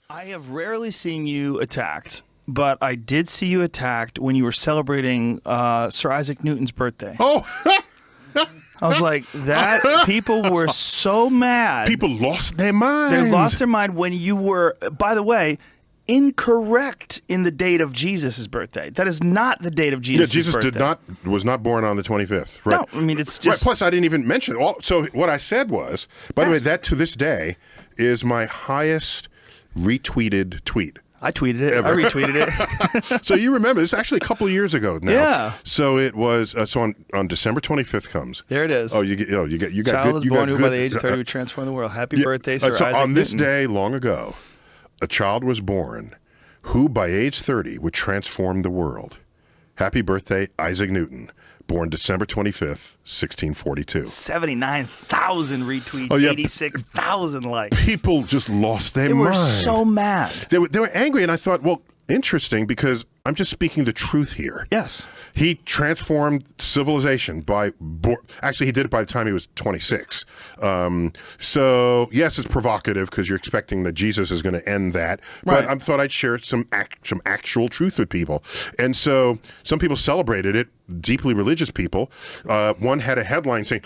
I have rarely seen you attacked, but I did see you attacked when you were celebrating Sir Isaac Newton's birthday. Oh, I was like, people were so mad. people lost their mind. They lost their mind when you were, by the way, incorrect in the date of Jesus' birthday. That is not the date of Jesus' birthday. Jesus was not born on the 25th. Right. No, I mean, it's just... Right. Plus, I didn't even mention it. So what I said was, by the way, that to this day is my highest retweeted tweet. I tweeted it. Ever. I retweeted it. So you remember, it's actually a couple of years ago now. Yeah. So it was, on December 25th comes. There it is. Oh, you got Child good. was You born got who good, by the age of 30 would transform the world. Happy birthday, Sir so Isaac on this Newton. day long ago, a child was born who by age 30 would transform the world. Happy birthday, Isaac Newton. Born December 25th, 1642. 79,000 retweets, Oh, yeah. 86,000 likes. People just lost their They mind. were so mad. They were angry, and I thought, well, interesting, because I'm just speaking the truth here. Yes. He transformed civilization actually, he did it by the time he was 26. So, yes, it's provocative because you're expecting that Jesus is going to end that. But I thought I'd share some actual truth with people. And so some people celebrated it, deeply religious people. One had a headline saying,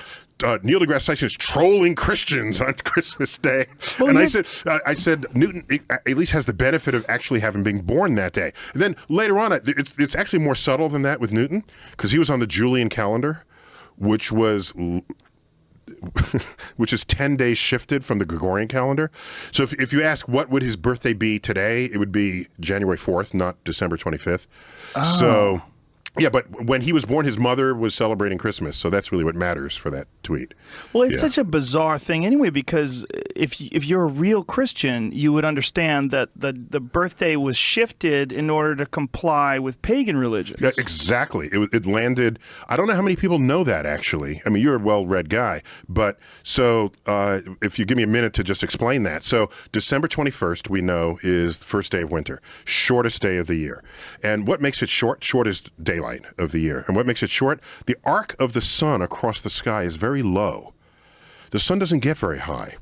Neil deGrasse Tyson is trolling Christians on Christmas Day. Well, and I said, Newton at least has the benefit of actually having been born that day. And then later on, it's actually more subtle than that with Newton, because he was on the Julian calendar, which is 10 days shifted from the Gregorian calendar. So if you ask what would his birthday be today, it would be January 4th, not December 25th. Oh. So... yeah, but when he was born, his mother was celebrating Christmas, so that's really what matters for that tweet. Well, it's such a bizarre thing anyway, because if you're a real Christian, you would understand that the birthday was shifted in order to comply with pagan religions. Yeah, exactly. It landed. I don't know how many people know that, actually. I mean, you're a well-read guy, but so if you give me a minute to just explain that. So December 21st, we know, is the first day of winter, shortest day of the year. And what makes it short? Shortest daylight of the year. And what makes it short? The arc of the sun across the sky is very low. The sun doesn't get very high,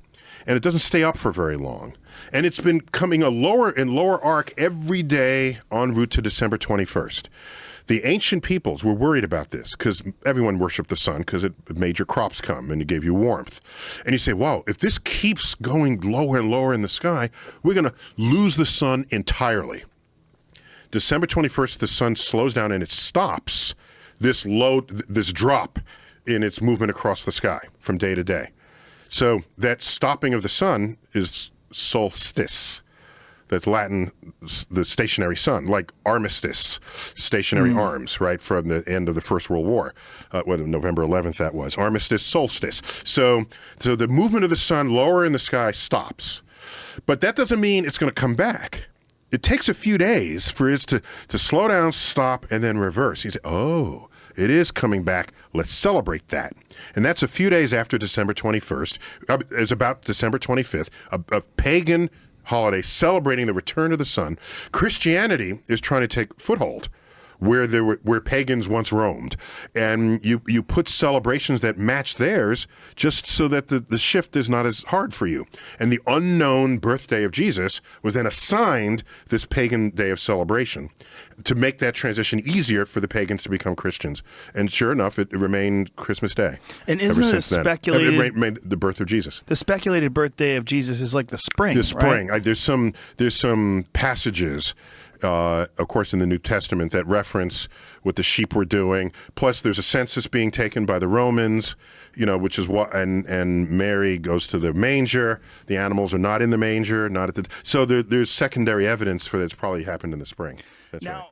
and it doesn't stay up for very long. And it's been coming a lower and lower arc every day en route to December 21st. The ancient peoples were worried about this because everyone worshipped the sun because it made your crops come and it gave you warmth. And you say, wow, if this keeps going lower and lower in the sky, we're going to lose the sun entirely. December 21st, the sun slows down and it stops this drop in its movement across the sky from day to day. So that stopping of the sun is solstice. That's Latin, the stationary sun, like armistice, stationary arms, right, from the end of the First World War. November 11th that was. Armistice, solstice. So the movement of the sun lower in the sky stops. But that doesn't mean it's going to come back. It takes a few days for it to slow down, stop, and then reverse. You say, oh, it is coming back. Let's celebrate that. And that's a few days after December 21st. It's about December 25th, a pagan holiday celebrating the return of the sun. Christianity is trying to take foothold where pagans once roamed. And you put celebrations that match theirs just so that the shift is not as hard for you. And the unknown birthday of Jesus was then assigned this pagan day of celebration to make that transition easier for the pagans to become Christians. And sure enough, it remained Christmas Day. And isn't it speculated? It made the birth of Jesus. The speculated birthday of Jesus is like the spring. The spring. Right? There's some passages, of course, in the New Testament that reference what the sheep were doing. Plus, there's a census being taken by the Romans, which is what, and Mary goes to the manger. The animals are not in the manger, not at the. So there's secondary evidence for that it's probably happened in the spring. That's right.